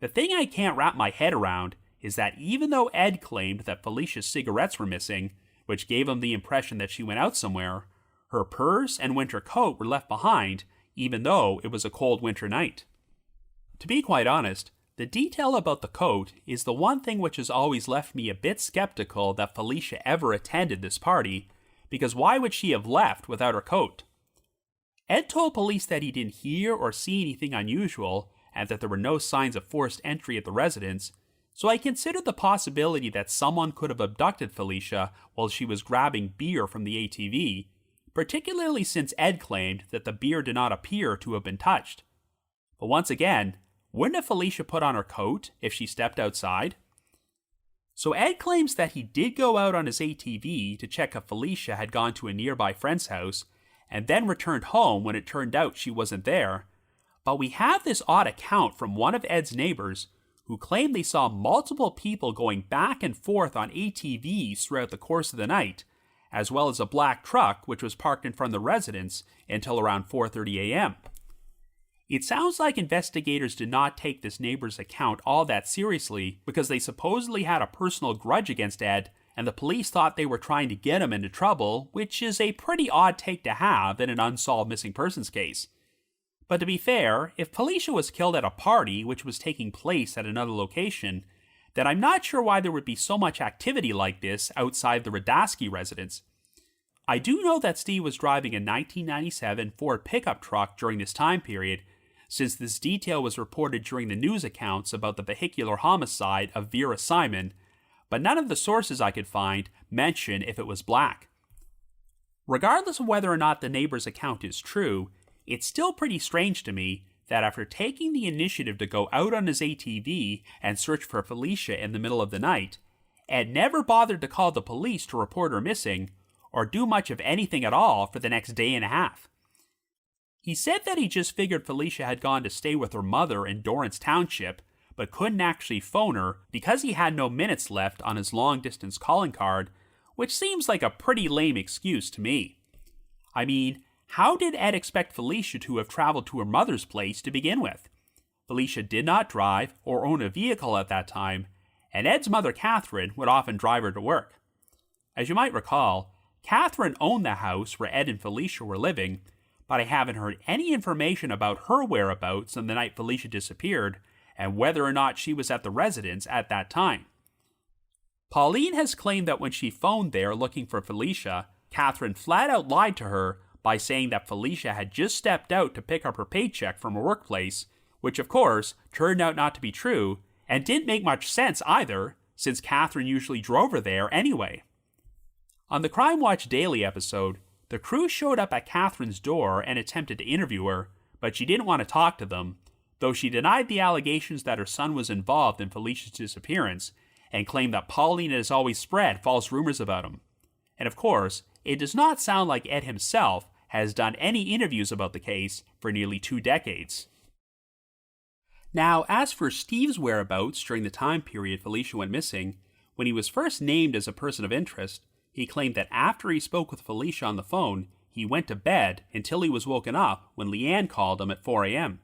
The thing I can't wrap my head around is that even though Ed claimed that Phylicia's cigarettes were missing, which gave him the impression that she went out somewhere, her purse and winter coat were left behind, even though it was a cold winter night. To be quite honest, the detail about the coat is the one thing which has always left me a bit skeptical that Phylicia ever attended this party, because why would she have left without her coat? Ed told police that he didn't hear or see anything unusual, and that there were no signs of forced entry at the residence, so I considered the possibility that someone could have abducted Phylicia while she was grabbing beer from the ATV, particularly since Ed claimed that the beer did not appear to have been touched. But once again, wouldn't have Phylicia put on her coat if she stepped outside? So Ed claims that he did go out on his ATV to check if Phylicia had gone to a nearby friend's house, and then returned home when it turned out she wasn't there, but we have this odd account from one of Ed's neighbors who claimed they saw multiple people going back and forth on ATVs throughout the course of the night, as well as a black truck which was parked in front of the residence until around 4:30 a.m. It sounds like investigators did not take this neighbor's account all that seriously because they supposedly had a personal grudge against Ed, and the police thought they were trying to get him into trouble, which is a pretty odd take to have in an unsolved missing persons case. But to be fair, if Phylicia was killed at a party which was taking place at another location, then I'm not sure why there would be so much activity like this outside the Radosky residence. I do know that Steve was driving a 1997 Ford pickup truck during this time period, since this detail was reported during the news accounts about the vehicular homicide of Vera Simon, but none of the sources I could find mention if it was black. Regardless of whether or not the neighbor's account is true, it's still pretty strange to me that after taking the initiative to go out on his ATV and search for Phylicia in the middle of the night, Ed never bothered to call the police to report her missing, or do much of anything at all for the next day and a half. He said that he just figured Phylicia had gone to stay with her mother in Dorrance Township, but couldn't actually phone her because he had no minutes left on his long-distance calling card, which seems like a pretty lame excuse to me. I mean, how did Ed expect Phylicia to have traveled to her mother's place to begin with? Phylicia did not drive or own a vehicle at that time, and Ed's mother, Catherine, would often drive her to work. As you might recall, Catherine owned the house where Ed and Phylicia were living, but I haven't heard any information about her whereabouts on the night Phylicia disappeared, and whether or not she was at the residence at that time. Pauline has claimed that when she phoned there looking for Phylicia, Catherine flat out lied to her by saying that Phylicia had just stepped out to pick up her paycheck from her workplace, which of course turned out not to be true, and didn't make much sense either, since Catherine usually drove her there anyway. On the Crime Watch Daily episode, the crew showed up at Catherine's door and attempted to interview her, but she didn't want to talk to them, though she denied the allegations that her son was involved in Phylicia's disappearance and claimed that Pauline has always spread false rumors about him. And of course, it does not sound like Ed himself has done any interviews about the case for nearly 2 decades. Now, as for Steve's whereabouts during the time period Phylicia went missing, when he was first named as a person of interest, he claimed that after he spoke with Phylicia on the phone, he went to bed until he was woken up when Leanne called him at 4 a.m.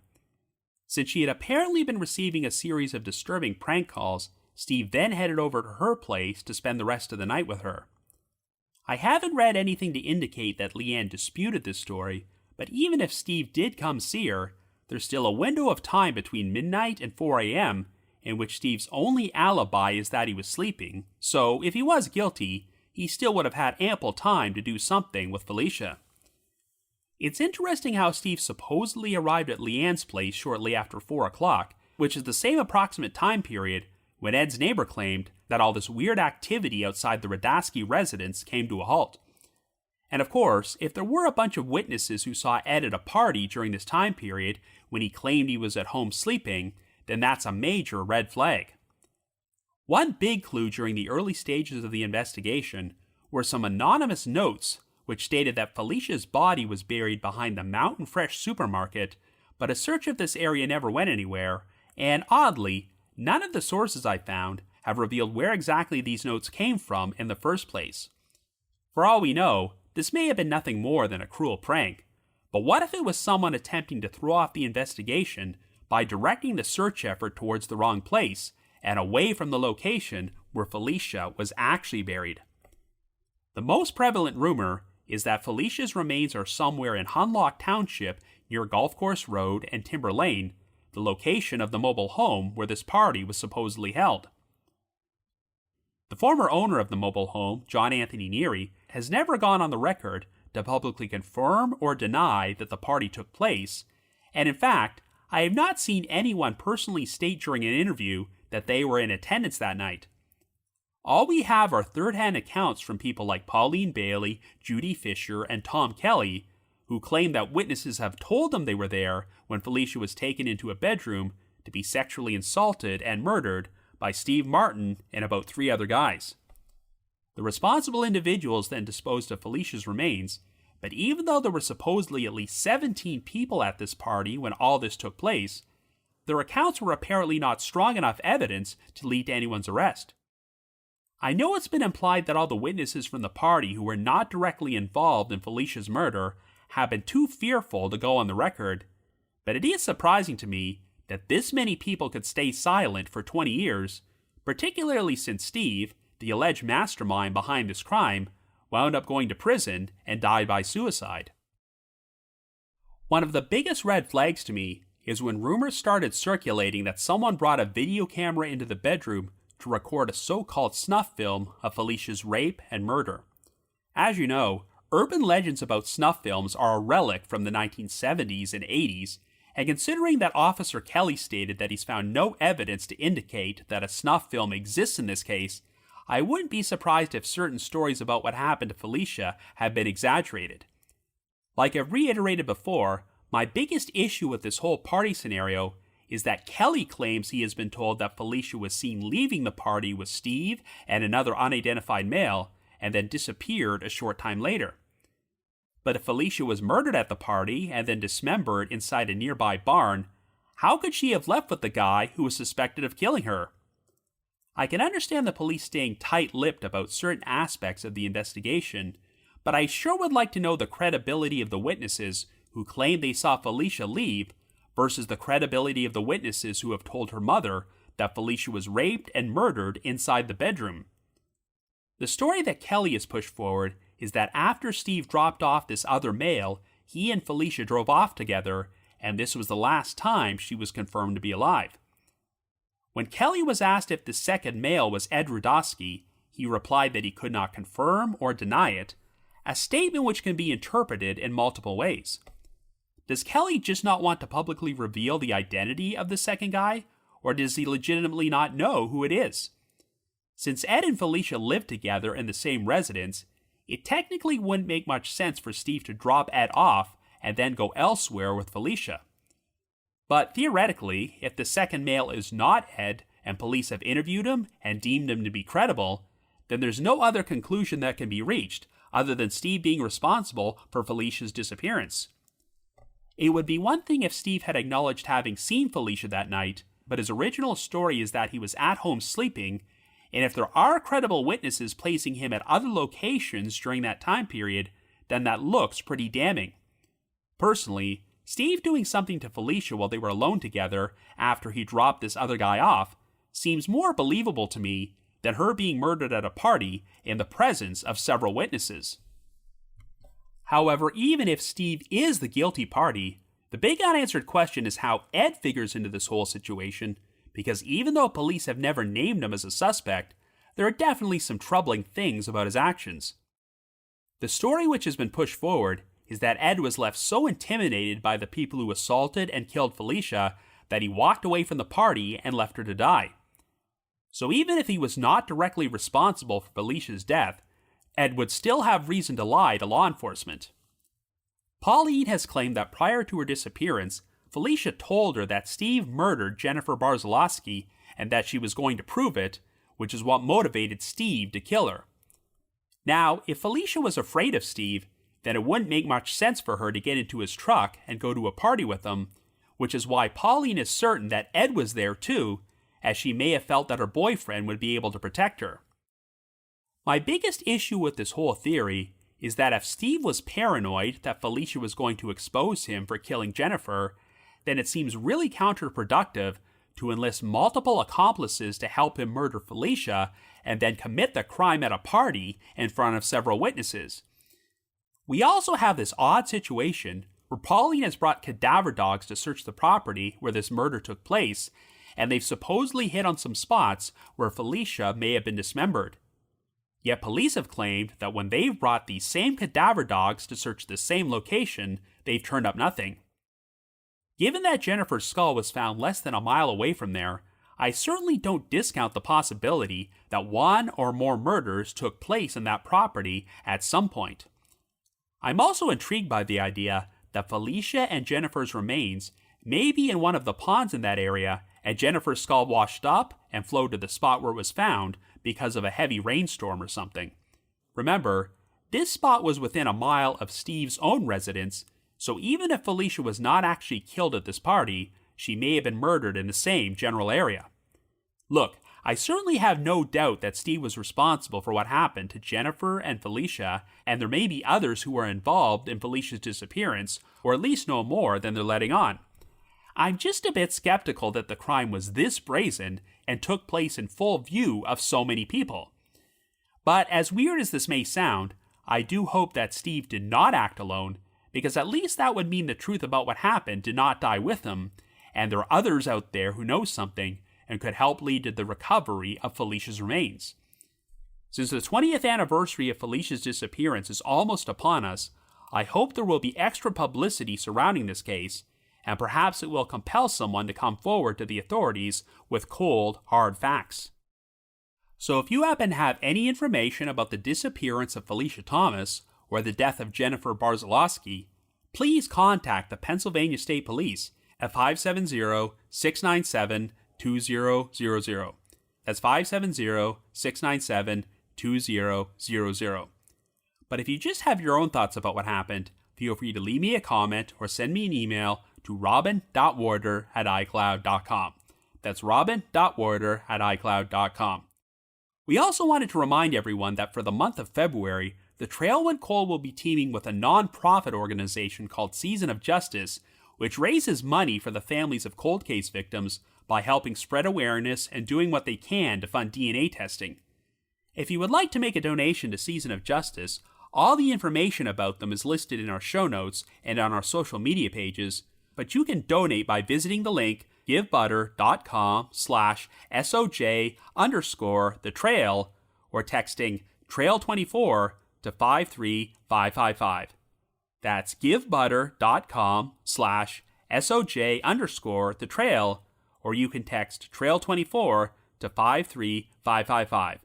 Since she had apparently been receiving a series of disturbing prank calls, Steve then headed over to her place to spend the rest of the night with her. I haven't read anything to indicate that Leanne disputed this story, but even if Steve did come see her, there's still a window of time between midnight and 4 a.m. in which Steve's only alibi is that he was sleeping, so if he was guilty, he still would have had ample time to do something with Phylicia. It's interesting how Steve supposedly arrived at Leanne's place shortly after 4 o'clock, which is the same approximate time period when Ed's neighbor claimed that all this weird activity outside the Radasky residence came to a halt. And of course, if there were a bunch of witnesses who saw Ed at a party during this time period when he claimed he was at home sleeping, then that's a major red flag. One big clue during the early stages of the investigation were some anonymous notes which stated that Phylicia's body was buried behind the Mountain Fresh supermarket, but a search of this area never went anywhere, and oddly, none of the sources I found have revealed where exactly these notes came from in the first place. For all we know, this may have been nothing more than a cruel prank, but what if it was someone attempting to throw off the investigation by directing the search effort towards the wrong place and away from the location where Phylicia was actually buried? The most prevalent rumor is that Phylicia's remains are somewhere in Hunlock Township near Golf Course Road and Timber Lane, the location of the mobile home where this party was supposedly held. The former owner of the mobile home, John Anthony Neary, has never gone on the record to publicly confirm or deny that the party took place, and in fact, I have not seen anyone personally state during an interview that they were in attendance that night. All we have are third-hand accounts from people like Pauline Bailey, Judy Fisher, and Tom Kelly, who claim that witnesses have told them they were there when Phylicia was taken into a bedroom to be sexually assaulted and murdered by Steve Martin and about 3 other guys. The responsible individuals then disposed of Phylicia's remains, but even though there were supposedly at least 17 people at this party when all this took place, their accounts were apparently not strong enough evidence to lead to anyone's arrest. I know it's been implied that all the witnesses from the party who were not directly involved in Phylicia's murder have been too fearful to go on the record, but it is surprising to me that this many people could stay silent for 20 years, particularly since Steve, the alleged mastermind behind this crime, wound up going to prison and died by suicide. One of the biggest red flags to me is when rumors started circulating that someone brought a video camera into the bedroom to record a so-called snuff film of Phylicia's rape and murder. As you know, urban legends about snuff films are a relic from the 1970s and 80s, and considering that Officer Kelly stated that he's found no evidence to indicate that a snuff film exists in this case, I wouldn't be surprised if certain stories about what happened to Phylicia have been exaggerated. Like I've reiterated before, My biggest issue with this whole party scenario is that Kelly claims he has been told that Phylicia was seen leaving the party with Steve and another unidentified male, and then disappeared a short time later. But if Phylicia was murdered at the party and then dismembered inside a nearby barn, how could she have left with the guy who was suspected of killing her? I can understand the police staying tight-lipped about certain aspects of the investigation, but I sure would like to know the credibility of the witnesses who claim they saw Phylicia leave versus the credibility of the witnesses who have told her mother that Phylicia was raped and murdered inside the bedroom. The story that Kelly has pushed forward is that after Steve dropped off this other male, he and Phylicia drove off together, and this was the last time she was confirmed to be alive. When Kelly was asked if the second male was Ed Rudosky, he replied that he could not confirm or deny it, a statement which can be interpreted in multiple ways. Does Kelly just not want to publicly reveal the identity of the second guy, or does he legitimately not know who it is? Since Ed and Phylicia lived together in the same residence, it technically wouldn't make much sense for Steve to drop Ed off and then go elsewhere with Phylicia. But theoretically, if the second male is not Ed, and police have interviewed him and deemed him to be credible, then there's no other conclusion that can be reached other than Steve being responsible for Phylicia's disappearance. It would be one thing if Steve had acknowledged having seen Phylicia that night, but his original story is that he was at home sleeping, and if there are credible witnesses placing him at other locations during that time period, then that looks pretty damning. Personally, Steve doing something to Phylicia while they were alone together after he dropped this other guy off seems more believable to me than her being murdered at a party in the presence of several witnesses. However, even if Steve is the guilty party, the big unanswered question is how Ed figures into this whole situation, because even though police have never named him as a suspect, there are definitely some troubling things about his actions. The story which has been pushed forward is that Ed was left so intimidated by the people who assaulted and killed Phylicia that he walked away from the party and left her to die. So even if he was not directly responsible for Phylicia's death, Ed would still have reason to lie to law enforcement. Pauline has claimed that prior to her disappearance, Phylicia told her that Steve murdered Jennifer Barziloski and that she was going to prove it, which is what motivated Steve to kill her. Now, if Phylicia was afraid of Steve, then it wouldn't make much sense for her to get into his truck and go to a party with him, which is why Pauline is certain that Ed was there too, as she may have felt that her boyfriend would be able to protect her. My biggest issue with this whole theory is that if Steve was paranoid that Phylicia was going to expose him for killing Jennifer, then it seems really counterproductive to enlist multiple accomplices to help him murder Phylicia and then commit the crime at a party in front of several witnesses. We also have this odd situation where Pauline has brought cadaver dogs to search the property where this murder took place, and they've supposedly hit on some spots where Phylicia may have been dismembered. Yet police have claimed that when they've brought these same cadaver dogs to search the same location, they've turned up nothing. Given that Jennifer's skull was found less than a mile away from there, I certainly don't discount the possibility that one or more murders took place in that property at some point. I'm also intrigued by the idea that Phylicia and Jennifer's remains may be in one of the ponds in that area, and Jennifer's skull washed up and flowed to the spot where it was found because of a heavy rainstorm or something. Remember, this spot was within a mile of Steve's own residence, so even if Phylicia was not actually killed at this party, she may have been murdered in the same general area. Look, I certainly have no doubt that Steve was responsible for what happened to Jennifer and Phylicia, and there may be others who are involved in Phylicia's disappearance, or at least know more than they're letting on. I'm just a bit skeptical that the crime was this brazen and took place in full view of so many people. But as weird as this may sound, I do hope that Steve did not act alone, because at least that would mean the truth about what happened did not die with him, and there are others out there who know something and could help lead to the recovery of Phylicia's remains. Since the 20th anniversary of Phylicia's disappearance is almost upon us, I hope there will be extra publicity surrounding this case, and perhaps it will compel someone to come forward to the authorities with cold, hard facts. So if you happen to have any information about the disappearance of Phylicia Thomas or the death of Jennifer Barziloski, please contact the Pennsylvania State Police at 570-697-2000. That's 570-697-2000. But if you just have your own thoughts about what happened, feel free to leave me a comment or send me an email to robin.warder@icloud.com. That's robin.warder@icloud.com. We also wanted to remind everyone that for the month of February, the Trail Went Cold will be teaming with a non-profit organization called Season of Justice, which raises money for the families of cold case victims by helping spread awareness and doing what they can to fund DNA testing. If you would like to make a donation to Season of Justice, all the information about them is listed in our show notes and on our social media pages, but you can donate by visiting the link givebutter.com/SOJ_the-trail or texting trail24 to 53555. That's givebutter.com/SOJ_the-trail, or you can text trail24 to 53555.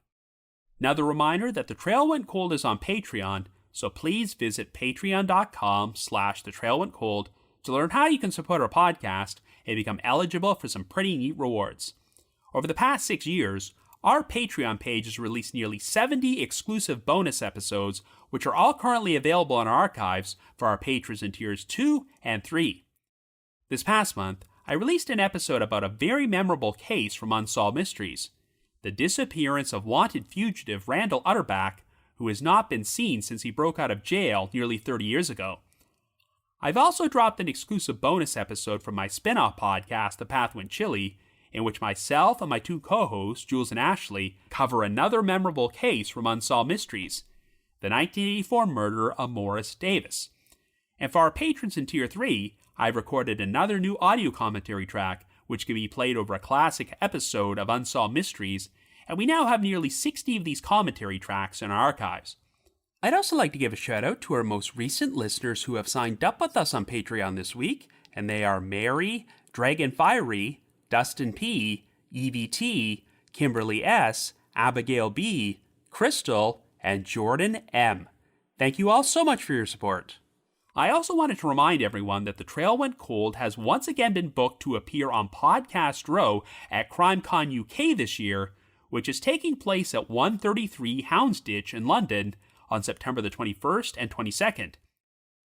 Now the reminder that The Trail Went Cold is on Patreon, so please visit patreon.com/thetrailwentcold to learn how you can support our podcast and become eligible for some pretty neat rewards. Over the past 6 years, our Patreon page has released nearly 70 exclusive bonus episodes, which are all currently available in our archives for our patrons in tiers 2 and 3. This past month, I released an episode about a very memorable case from Unsolved Mysteries, the disappearance of wanted fugitive Randall Utterback, who has not been seen since he broke out of jail nearly 30 years ago. I've also dropped an exclusive bonus episode from my spin-off podcast, The Path Went Chilly, in which myself and my two co-hosts, Jules and Ashley, cover another memorable case from Unsolved Mysteries, the 1984 murder of Morris Davis. And for our patrons in Tier 3, I've recorded another new audio commentary track, which can be played over a classic episode of Unsolved Mysteries, and we now have nearly 60 of these commentary tracks in our archives. I'd also like to give a shout out to our most recent listeners who have signed up with us on Patreon this week, and they are Mary, Dragon Fiery, Dustin P, EVT, Kimberly S, Abigail B, Crystal, and Jordan M. Thank you all so much for your support. I also wanted to remind everyone that The Trail Went Cold has once again been booked to appear on Podcast Row at CrimeCon UK this year, which is taking place at 133 Houndsditch in London on September the 21st and 22nd.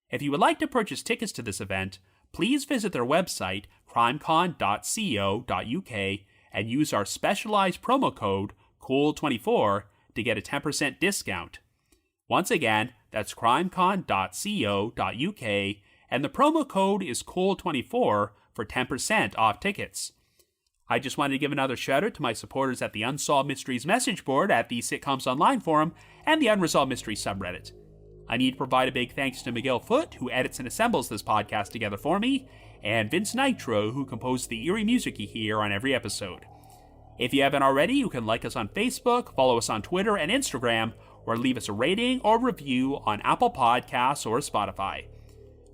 If you would like to purchase tickets to this event, please visit their website, crimecon.co.uk, and use our specialized promo code, COLD24, to get a 10% discount. Once again, that's crimecon.co.uk, and the promo code is COLD24 for 10% off tickets. I just wanted to give another shout out to my supporters at the Unsolved Mysteries message board at the Sitcoms Online forum and the Unresolved Mysteries subreddit. I need to provide a big thanks to Miguel Foote, who edits and assembles this podcast together for me, and Vince Nitro, who composed the eerie music you hear on every episode. If you haven't already, you can like us on Facebook, follow us on Twitter and Instagram, or leave us a rating or review on Apple Podcasts or Spotify.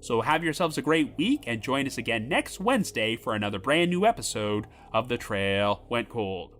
So have yourselves a great week and join us again next Wednesday for another brand new episode of The Trail Went Cold.